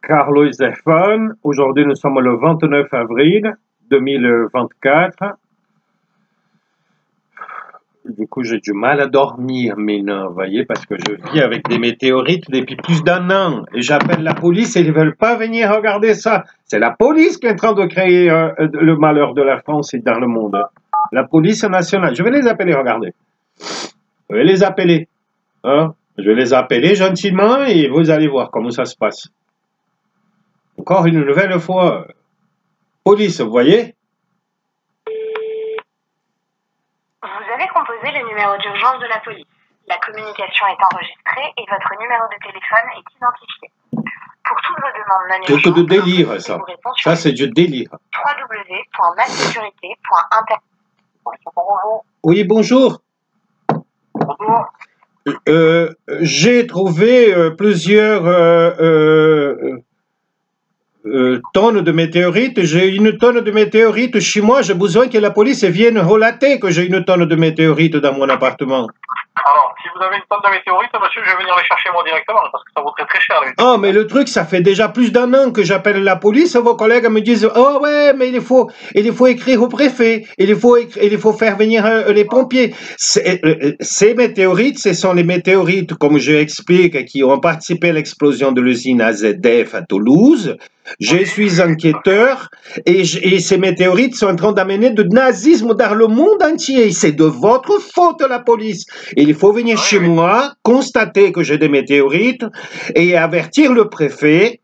Carlo Zeffan. Aujourd'hui, nous sommes le 29 avril 2024. Du coup, j'ai du mal à dormir maintenant, vous voyez, parce que je vis avec des météorites depuis plus d'un an. Et j'appelle la police et ils ne veulent pas venir regarder ça. C'est la police qui est en train de créer le malheur de la France et dans le monde. La police nationale. Je vais les appeler, regardez. Je vais les appeler. Hein? Je vais les appeler gentiment et vous allez voir comment ça se passe. Encore une nouvelle fois. Police, vous voyez? Vous avez composé le numéro d'urgence de la police. La communication est enregistrée et votre numéro de téléphone est identifié. Pour toutes vos demandes non urgentes, Truc de délire, ça. Ça, c'est du délire. www.masécurité.inter. Oui, bonjour. Bonjour. J'ai trouvé plusieurs tonnes de météorites. J'ai une tonne de météorites chez moi. J'ai besoin que la police vienne relater que j'ai une tonne de météorites dans mon appartement. Alors, si vous avez une tonne de météorites, monsieur, je vais venir les chercher moi directement, parce que ça vaut très très cher. Oh, mais le truc, ça fait déjà plus d'un an que j'appelle la police. Vos collègues me disent, oh ouais, mais il faut écrire au préfet. Il faut faire venir les pompiers. Ces météorites, ce sont les météorites, comme je explique, qui ont participé à l'explosion de l'usine AZF à Toulouse. Je suis enquêteur et ces météorites sont en train d'amener du nazisme dans le monde entier. C'est de votre faute, la police. Il faut venir chez moi, constater que j'ai des météorites et avertir le préfet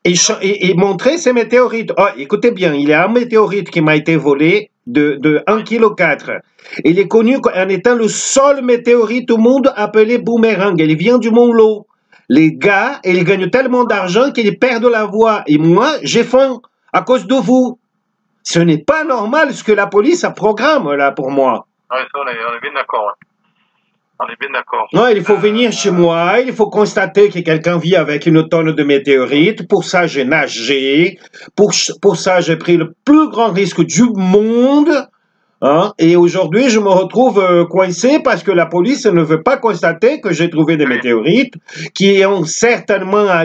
et montrer ces météorites. Oh, écoutez bien, il y a un météorite qui m'a été volé de 1,4 kg. Il est connu en étant le seul météorite au monde appelé boomerang. Il vient du Mont Lot. Les gars, ils gagnent tellement d'argent qu'ils perdent la voix. Et moi, j'ai faim à cause de vous. Ce n'est pas normal ce que la police a programme là pour moi. Oui, ça, on est bien d'accord. Ouais. On est bien d'accord. Non, il faut venir chez moi, il faut constater que quelqu'un vit avec une tonne de météorites. Pour ça, j'ai nagé. Pour ça, j'ai pris le plus grand risque du monde. Hein? Et aujourd'hui, je me retrouve coincé parce que la police ne veut pas constater que j'ai trouvé des météorites qui sont certainement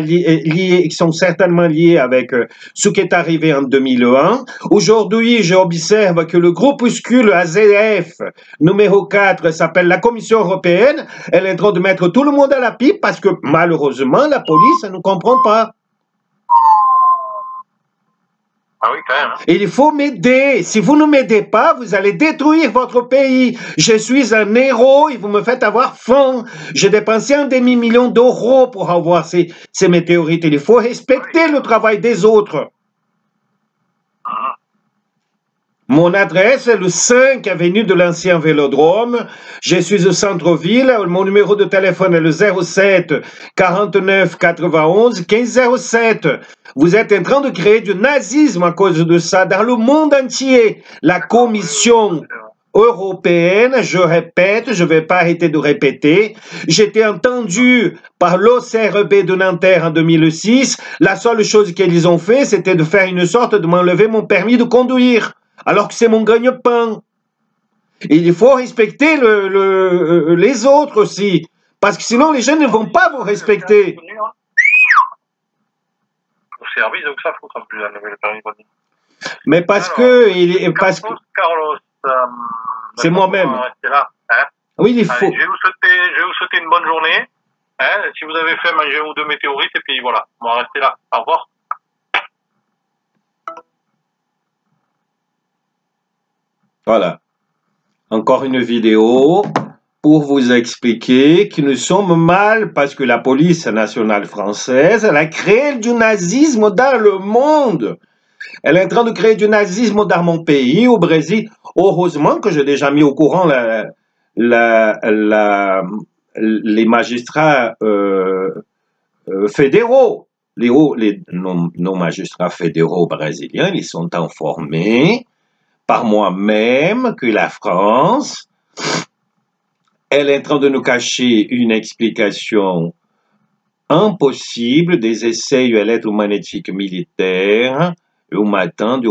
liés avec ce qui est arrivé en 2001. Aujourd'hui, j'observe que le groupuscule AZF numéro 4 s'appelle la Commission européenne. Elle est en train de mettre tout le monde à la pipe parce que malheureusement, la police ne comprend pas. Ah oui, quand même. Hein. Il faut m'aider. Si vous ne m'aidez pas, vous allez détruire votre pays. Je suis un héros et vous me faites avoir faim. J'ai dépensé un demi-million d'euros pour avoir ces météorites. Il faut respecter le travail des autres. Mon adresse est le 5 avenue de l'Ancien Vélodrome. Je suis au centre-ville. Mon numéro de téléphone est le 07 49 91 15 07. Vous êtes en train de créer du nazisme à cause de ça dans le monde entier. La Commission européenne, je répète, je ne vais pas arrêter de répéter, j'étais entendu par l'OCRB de Nanterre en 2006. La seule chose qu'ils ont fait, c'était de faire une sorte de m'enlever mon permis de conduire. Alors que c'est mon gagne-pain. Il faut respecter les autres aussi. Parce que sinon, les gens ne vont pas vous respecter. Au service, donc ça faut plus enlever le permis de conduire. Mais parce Carlos, c'est moi-même. Là, hein. Oui, il faut. Allez, je vais vous souhaiter une bonne journée. Hein. Si vous avez fait, manger un ou deux météorites, et puis voilà, on va rester là. Au revoir. Voilà. Encore une vidéo pour vous expliquer que nous sommes mal parce que la police nationale française, elle a créé du nazisme dans le monde. Elle est en train de créer du nazisme dans mon pays, au Brésil. Heureusement que j'ai déjà mis au courant les magistrats fédéraux. Nos magistrats fédéraux brésiliens, ils sont informés par moi-même que la France, elle est en train de nous cacher une explication impossible des essais électromagnétiques militaires au matin du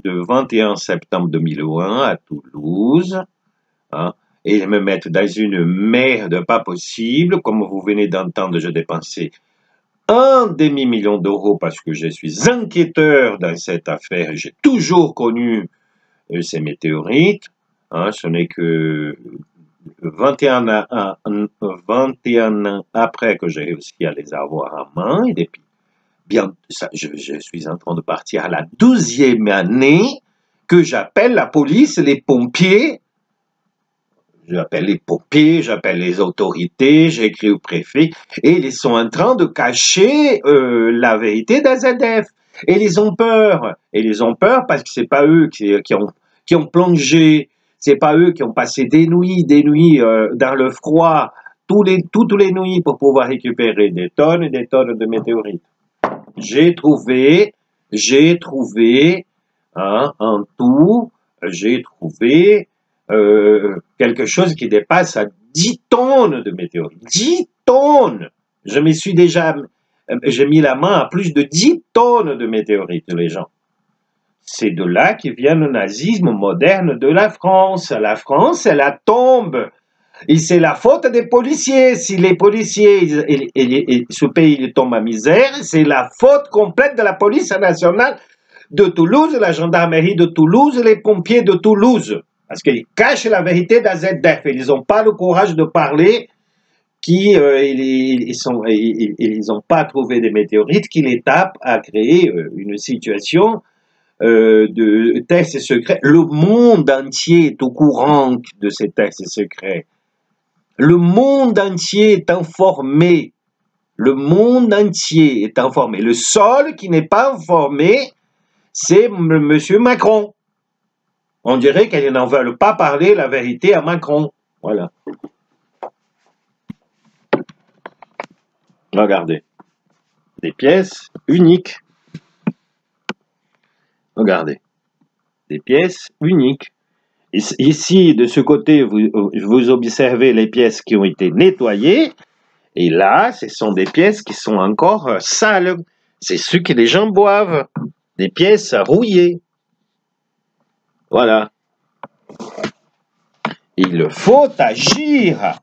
21 septembre 2001 à Toulouse. Hein, et ils me mettent dans une merde pas possible. Comme vous venez d'entendre, je dépensais un demi-million d'euros parce que je suis enquêteur dans cette affaire. J'ai toujours connu ces météorites. Hein, ce n'est que 21 ans après que j'ai réussi à les avoir en main. Et puis, bien, je suis en train de partir à la 12e année que j'appelle la police, les pompiers. J'appelle les pompiers, j'appelle les autorités, j'écris au préfet, et ils sont en train de cacher la vérité d'AZF. Et ils ont peur. Et ils ont peur parce que c'est pas eux qui ont plongé, c'est pas eux qui ont passé des nuits dans le froid, toutes les nuits pour pouvoir récupérer des tonnes et des tonnes de météorites. J'ai trouvé, hein, en tout, j'ai trouvé quelque chose qui dépasse à 10 tonnes de météorites. 10 tonnes! J'ai mis la main à plus de 10 tonnes de météorites, les gens. C'est de là que vient le nazisme moderne de la France. La France, elle la tombe. Et c'est la faute des policiers. Si les policiers, ce pays il tombe à misère, c'est la faute complète de la police nationale de Toulouse, la gendarmerie de Toulouse, les pompiers de Toulouse. Parce qu'ils cachent la vérité d'AZF. Ils n'ont pas le courage de parler ils n'ont pas trouvé des météorites qui les tapent à créer une situation de tests secrets. Le monde entier est au courant de ces tests secrets. Le monde entier est informé. Le monde entier est informé. Le seul qui n'est pas informé, c'est M. Macron. On dirait qu'ils n'en veulent pas parler la vérité à Macron. Voilà. Regardez. Des pièces uniques. Regardez. Des pièces uniques. Ici, de ce côté, vous observez les pièces qui ont été nettoyées. Et là, ce sont des pièces qui sont encore sales. C'est ce que les gens boivent. Des pièces rouillées. Voilà. Il faut agir.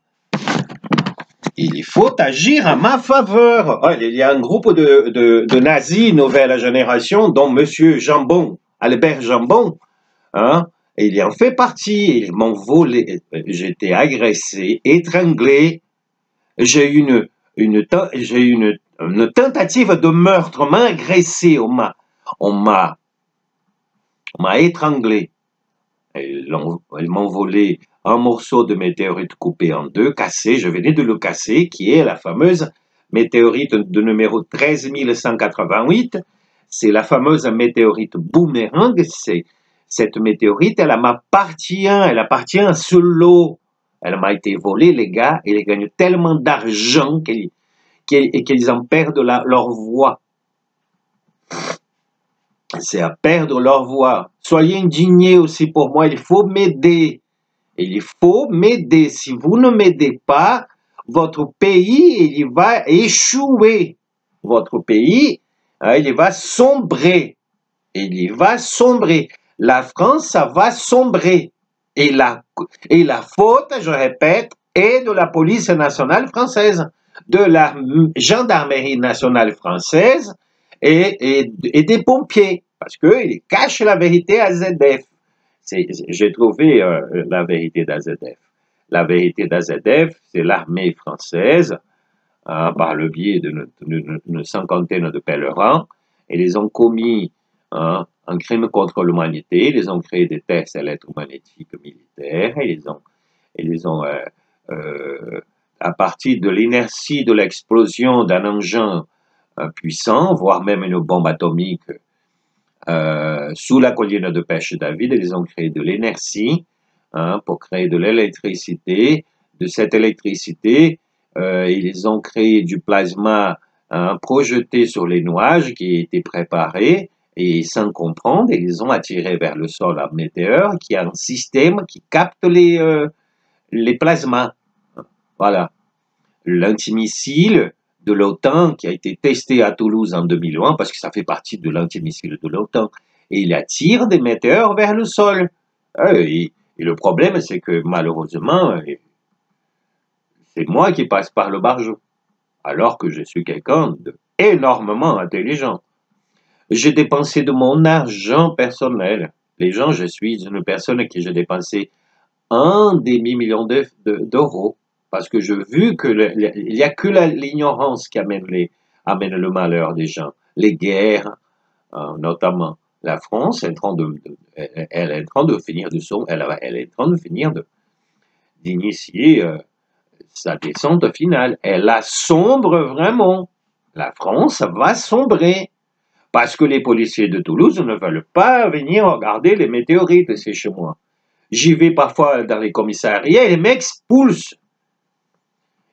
Il faut agir à ma faveur. Oh, il y a un groupe de nazis nouvelle génération, dont M. Jambon, Albert Jambon, hein, et il en fait partie. Ils m'ont volé, j'ai été agressé, étranglé, j'ai eu une tentative de meurtre, on m'a agressé, on m'a étranglé. Ils m'ont volé un morceau de météorite coupé en deux, cassé, je venais de le casser, qui est la fameuse météorite de numéro 13188. C'est la fameuse météorite boomerang. Cette météorite, elle appartient à ce lot. Elle m'a été volée, les gars, et ils gagnent tellement d'argent qu'ils en perdent leur voix. C'est à perdre leur voix. Soyez indignés aussi pour moi, il faut m'aider. Il faut m'aider. Si vous ne m'aidez pas, votre pays, il va échouer. Votre pays, il va sombrer. Il va sombrer. La France, ça va sombrer. Et la faute, je répète, est de la police nationale française, de la gendarmerie nationale française et des pompiers, parce qu'ils cachent la vérité à ZF. J'ai trouvé la vérité d'AZF. La vérité d'AZF, c'est l'armée française, par le biais d'une cinquantaine de pèlerins, et ils ont commis un crime contre l'humanité, ils ont créé des tests électromagnétiques militaires, et ils ont à partir de l'inertie de l'explosion d'un engin puissant, voire même une bombe atomique, sous la colline de pêche David, ils ont créé de l'énergie pour créer de l'électricité. De cette électricité, ils ont créé du plasma projeté sur les nuages qui étaient préparés et sans comprendre, ils ont attiré vers le sol un météore qui a un système qui capte les plasmas. Voilà. L'antimissile de l'OTAN qui a été testé à Toulouse en 2001, parce que ça fait partie de l'antimissile de l'OTAN, et il attire des météores vers le sol. Et le problème, c'est que malheureusement, c'est moi qui passe par le barjot, alors que je suis quelqu'un énormément intelligent. J'ai dépensé de mon argent personnel. Les gens, je suis une personne qui j'ai dépensé un demi-million d'euros. Parce que je vu que il n'y a que l'ignorance qui amène le malheur des gens. Les guerres, notamment. La France est en train elle est en train de finir elle est en train de finir d'initier sa descente finale. Elle sombre vraiment. La France va sombrer. Parce que les policiers de Toulouse ne veulent pas venir regarder les météorites, c'est chez moi. J'y vais parfois dans les commissariats et ils m'expulsent.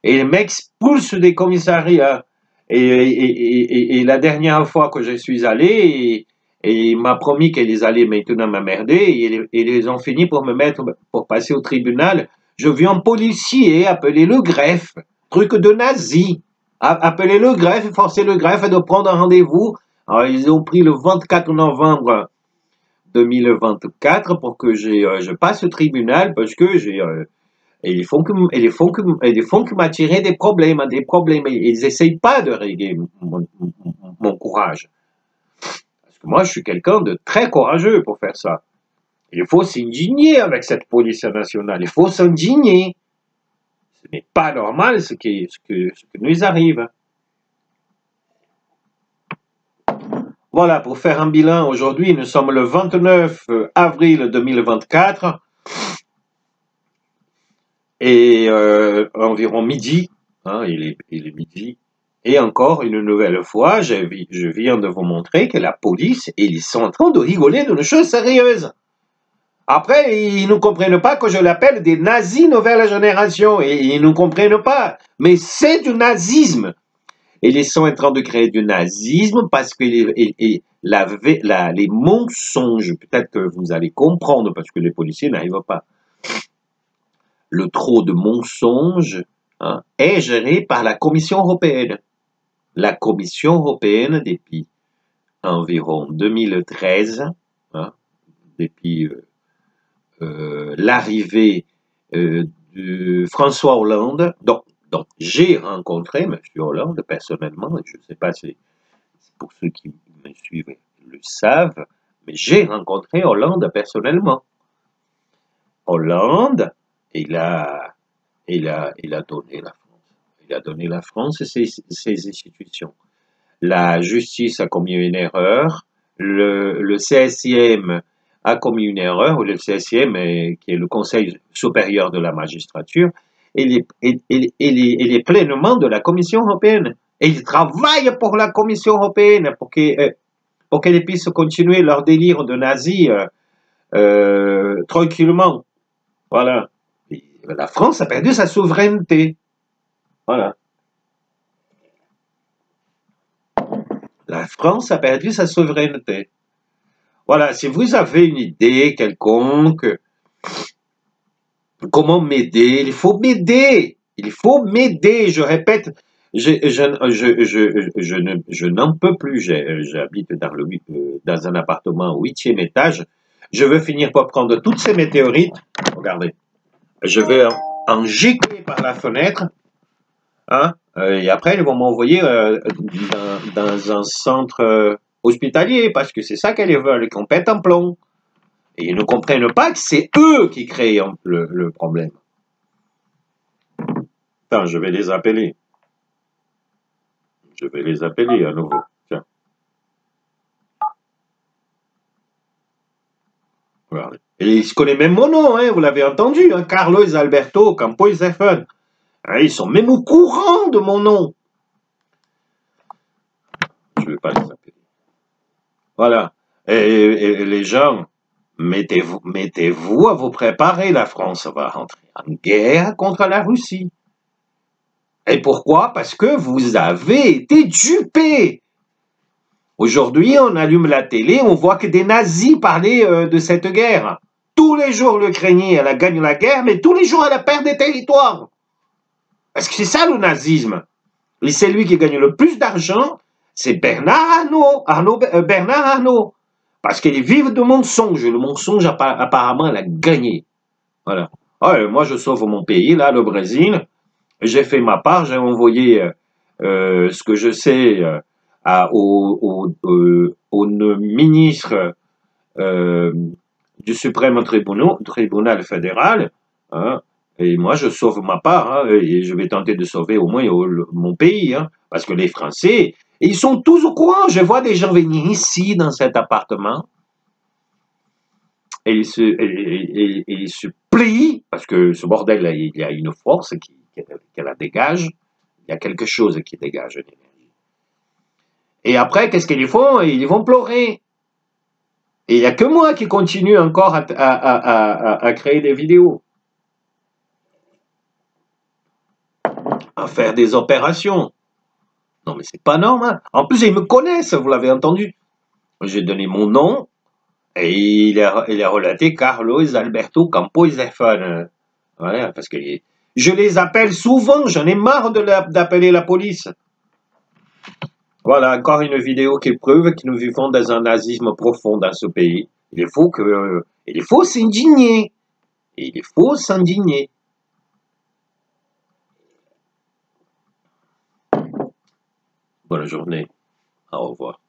Et ils m'expulsent des commissariats. Et la dernière fois que je suis allé, et il m'a promis qu'ils allaient maintenant m'emmerder, et ils ont fini pour passer au tribunal. Je vis un policier appeler le greffe, truc de nazi. Appeler le greffe, forcer le greffe de prendre un rendez-vous. Alors, ils ont pris le 24 novembre 2024 pour que je passe au tribunal parce que ils font que m'attirer des problèmes. Ils n'essayent pas de régler mon courage. Parce que moi, je suis quelqu'un de très courageux pour faire ça. Il faut s'indigner avec cette police nationale. Il faut s'indigner. Ce n'est pas normal ce qui nous arrive. Voilà, pour faire un bilan, aujourd'hui, nous sommes le 29 avril 2024 et environ midi, hein, il est midi, et encore une nouvelle fois, je viens de vous montrer que la police, ils sont en train de rigoler d'une chose sérieuse. Après, ils ne comprennent pas que je l'appelle des nazis nouvelle génération, et ils ne comprennent pas, mais c'est du nazisme. Et ils sont en train de créer du nazisme parce que les mensonges, peut-être que vous allez comprendre parce que les policiers n'arrivent pas. Le trop de mensonges est géré par la Commission européenne. La Commission européenne, depuis environ 2013, depuis l'arrivée de François Hollande, donc j'ai rencontré M. Hollande personnellement, je ne sais pas si pour ceux qui me suivent le savent, mais j'ai rencontré Hollande personnellement. Hollande, il a donné la France. Il a donné la France et ses institutions. La justice a commis une erreur, le CSIM a commis une erreur, ou le CSIM, qui est le Conseil supérieur de la magistrature, il est pleinement de la Commission européenne. Et ils travaillent pour la Commission européenne pour qu'elle puisse continuer leur délire de nazis tranquillement. Voilà. Et la France a perdu sa souveraineté. Voilà. La France a perdu sa souveraineté. Voilà, si vous avez une idée quelconque, comment m'aider? Il faut m'aider. Il faut m'aider. Je répète, je n'en peux plus. J'habite dans un appartement au 8e étage. Je veux finir par prendre toutes ces météorites. Regardez. Je vais en gicler par la fenêtre. Et après, ils vont m'envoyer dans un centre hospitalier parce que c'est ça qu'elles veulent, qu'on pète un plomb. Et ils ne comprennent pas que c'est eux qui créent le problème. Attends, je vais les appeler. Je vais les appeler à nouveau. Tiens. Regardez. Et ils connaissent même mon nom, vous l'avez entendu, Carlos Alberto Campo Zefan. Ils sont même au courant de mon nom. Je ne vais pas les appeler. Voilà. Et les gens, mettez-vous à vous préparer. La France va rentrer en guerre contre la Russie. Et pourquoi? Parce que vous avez été dupés. Aujourd'hui, on allume la télé, on voit que des nazis parlaient de cette guerre. Tous les jours, l'Ukraine, elle gagne la guerre, mais tous les jours, elle perd des territoires. Parce que c'est ça le nazisme. Et c'est lui qui gagne le plus d'argent, c'est Bernard Arnault. Parce qu'ils vivent de mensonges. Le mensonge, apparemment, elle a gagné. Voilà. Moi, je sauve mon pays, là, le Brésil. J'ai fait ma part, j'ai envoyé ce que je sais au ministre du suprême tribunal fédéral, hein, et moi je sauve ma part, hein, et je vais tenter de sauver au moins mon pays, hein, parce que les Français, ils sont tous au courant. Je vois des gens venir ici dans cet appartement, et ils se plient, parce que ce bordel là, il y a une force qui la dégage, il y a quelque chose qui dégage l'énergie. Et après, qu'est-ce qu'ils font? Ils vont pleurer. Et il n'y a que moi qui continue encore à créer des vidéos, à faire des opérations. Non mais c'est pas normal. En plus, ils me connaissent, vous l'avez entendu. J'ai donné mon nom, et il a relaté Carlos Alberto Campos Zefan. Voilà, parce que je les appelle souvent, j'en ai marre d'appeler la police. Voilà, encore une vidéo qui prouve que nous vivons dans un nazisme profond dans ce pays. Il faut s'indigner. Il faut s'indigner. Bonne journée. Au revoir.